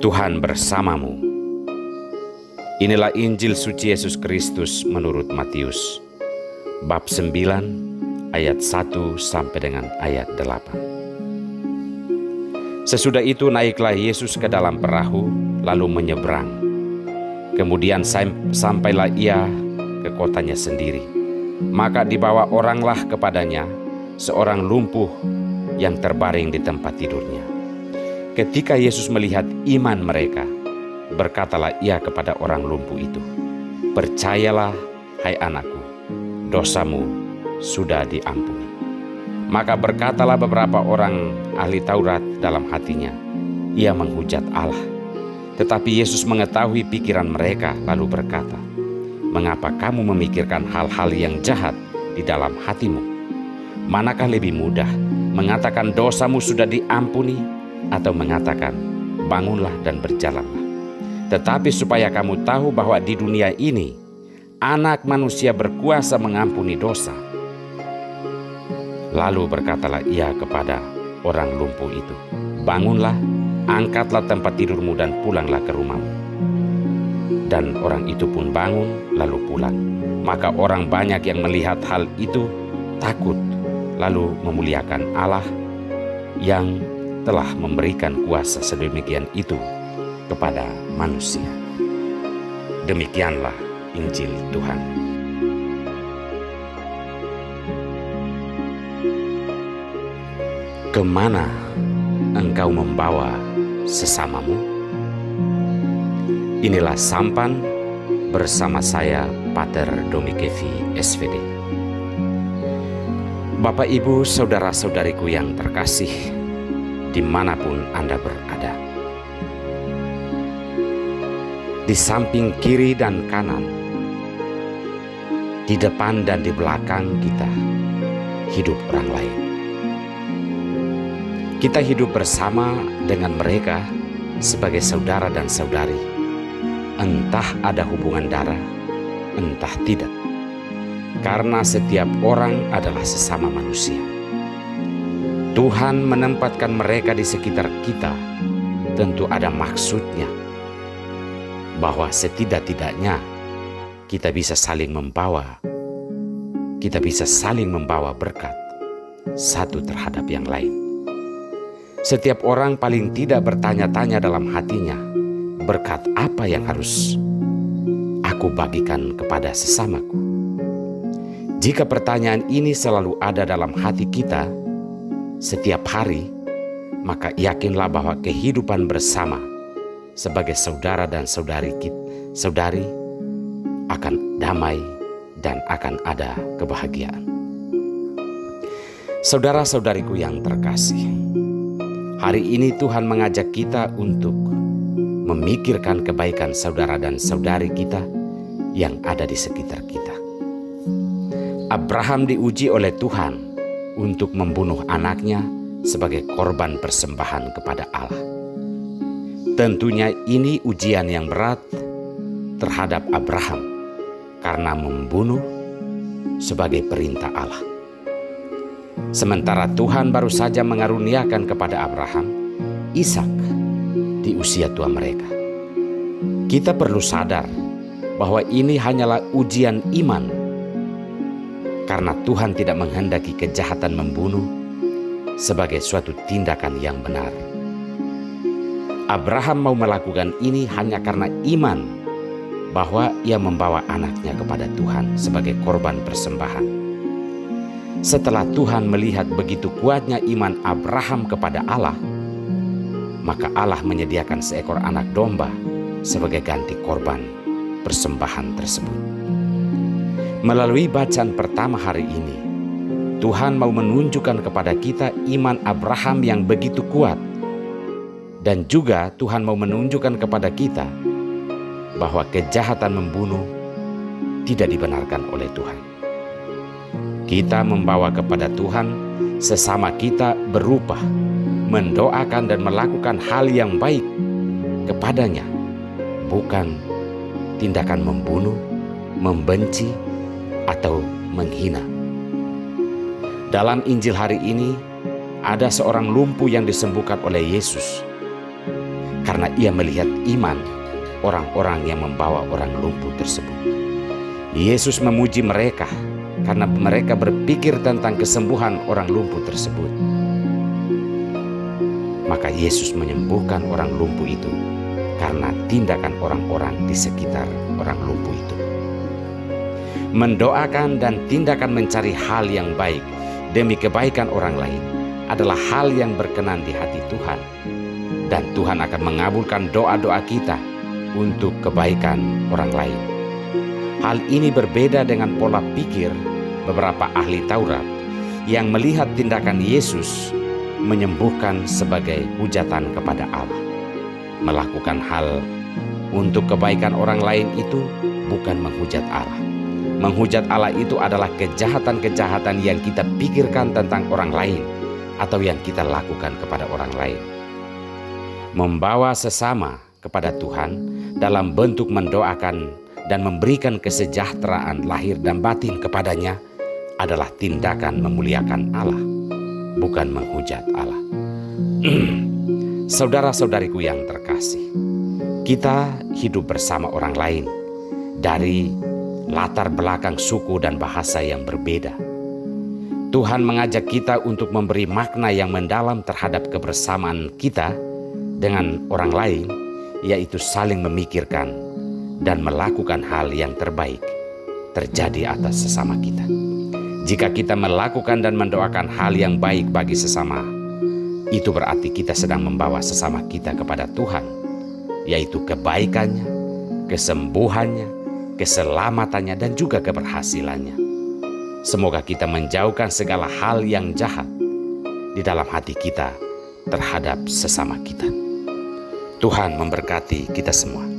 Tuhan bersamamu. Inilah Injil suci Yesus Kristus menurut Matius, bab 9, ayat 1 sampai dengan ayat 8. Sesudah itu naiklah Yesus ke dalam perahu, lalu menyeberang. Kemudian sampailah ia ke kotanya sendiri. Maka dibawa oranglah kepadanya seorang lumpuh yang terbaring di tempat tidurnya. Ketika Yesus melihat iman mereka, berkatalah ia kepada orang lumpuh itu, "Percayalah, hai anakku, dosamu sudah diampuni." Maka berkatalah beberapa orang ahli Taurat dalam hatinya, "Ia menghujat Allah." Tetapi Yesus mengetahui pikiran mereka, lalu berkata, "Mengapa kamu memikirkan hal-hal yang jahat di dalam hatimu? Manakah lebih mudah, mengatakan dosamu sudah diampuni, atau mengatakan bangunlah dan berjalanlah? Tetapi supaya kamu tahu bahwa di dunia ini Anak Manusia berkuasa mengampuni dosa." Lalu berkatalah ia kepada orang lumpuh itu, "Bangunlah, angkatlah tempat tidurmu dan pulanglah ke rumahmu." Dan orang itu pun bangun lalu pulang. Maka orang banyak yang melihat hal itu takut, lalu memuliakan Allah yang telah memberikan kuasa sedemikian itu kepada manusia. Demikianlah Injil Tuhan. Kemana engkau membawa sesamamu? Inilah Sampan bersama saya, Pater Domikevi, SVD. Bapak, Ibu, saudara-saudariku yang terkasih, dimanapun Anda berada, di samping kiri dan kanan, di depan dan di belakang kita, hidup orang lain. Kita hidup bersama dengan mereka sebagai saudara dan saudari, entah ada hubungan darah, entah tidak, karena setiap orang adalah sesama manusia. Tuhan menempatkan mereka di sekitar kita, tentu ada maksudnya, bahwa setidak-tidaknya kita bisa saling membawa berkat satu terhadap yang lain. Setiap orang paling tidak bertanya-tanya dalam hatinya, berkat apa yang harus aku bagikan kepada sesamaku? Jika pertanyaan ini selalu ada dalam hati kita setiap hari, maka yakinlah bahwa kehidupan bersama sebagai saudara dan saudari akan damai dan akan ada kebahagiaan. Saudara-saudariku yang terkasih, hari ini Tuhan mengajak kita untuk memikirkan kebaikan saudara dan saudari kita yang ada di sekitar kita. Abraham diuji oleh Tuhan untuk membunuh anaknya sebagai korban persembahan kepada Allah. Tentunya ini ujian yang berat terhadap Abraham karena membunuh sebagai perintah Allah. Sementara Tuhan baru saja mengaruniakan kepada Abraham Ishak di usia tua mereka. Kita perlu sadar bahwa ini hanyalah ujian iman, karena Tuhan tidak menghendaki kejahatan membunuh sebagai suatu tindakan yang benar. Abraham mau melakukan ini hanya karena iman bahwa ia membawa anaknya kepada Tuhan sebagai korban persembahan. Setelah Tuhan melihat begitu kuatnya iman Abraham kepada Allah, maka Allah menyediakan seekor anak domba sebagai ganti korban persembahan tersebut. Melalui bacaan pertama hari ini, Tuhan mau menunjukkan kepada kita iman Abraham yang begitu kuat, dan juga Tuhan mau menunjukkan kepada kita bahwa kejahatan membunuh tidak dibenarkan oleh Tuhan. Kita membawa kepada Tuhan sesama kita berubah, mendoakan dan melakukan hal yang baik kepadanya, bukan tindakan membunuh, membenci, atau menghina. Dalam Injil hari ini, ada seorang lumpuh yang disembuhkan oleh Yesus. karena ia melihat iman orang-orang yang membawa orang lumpuh tersebut. Yesus memuji mereka karena mereka berpikir tentang kesembuhan orang lumpuh tersebut. Maka Yesus menyembuhkan orang lumpuh itu karena tindakan orang-orang di sekitar orang lumpuh itu. Mendoakan dan tindakan mencari hal yang baik demi kebaikan orang lain adalah hal yang berkenan di hati Tuhan. Dan Tuhan akan mengabulkan doa-doa kita untuk kebaikan orang lain. Hal ini berbeda dengan pola pikir beberapa ahli Taurat yang melihat tindakan Yesus menyembuhkan sebagai hujatan kepada Allah. Melakukan hal untuk kebaikan orang lain itu bukan menghujat Allah. Menghujat Allah itu adalah kejahatan-kejahatan yang kita pikirkan tentang orang lain atau yang kita lakukan kepada orang lain. Membawa sesama kepada Tuhan dalam bentuk mendoakan dan memberikan kesejahteraan lahir dan batin kepadanya adalah tindakan memuliakan Allah, bukan menghujat Allah. Saudara-saudariku yang terkasih, kita hidup bersama orang lain dari latar belakang suku dan bahasa yang berbeda. Tuhan mengajak kita untuk memberi makna yang mendalam terhadap kebersamaan kita dengan orang lain, yaitu saling memikirkan dan melakukan hal yang terbaik terjadi atas sesama kita. Jika kita melakukan dan mendoakan hal yang baik bagi sesama, itu berarti kita sedang membawa sesama kita kepada Tuhan, yaitu kebaikannya, kesembuhannya, keselamatannya, dan juga keberhasilannya. Semoga kita menjauhkan segala hal yang jahat di dalam hati kita terhadap sesama kita. Tuhan memberkati kita semua.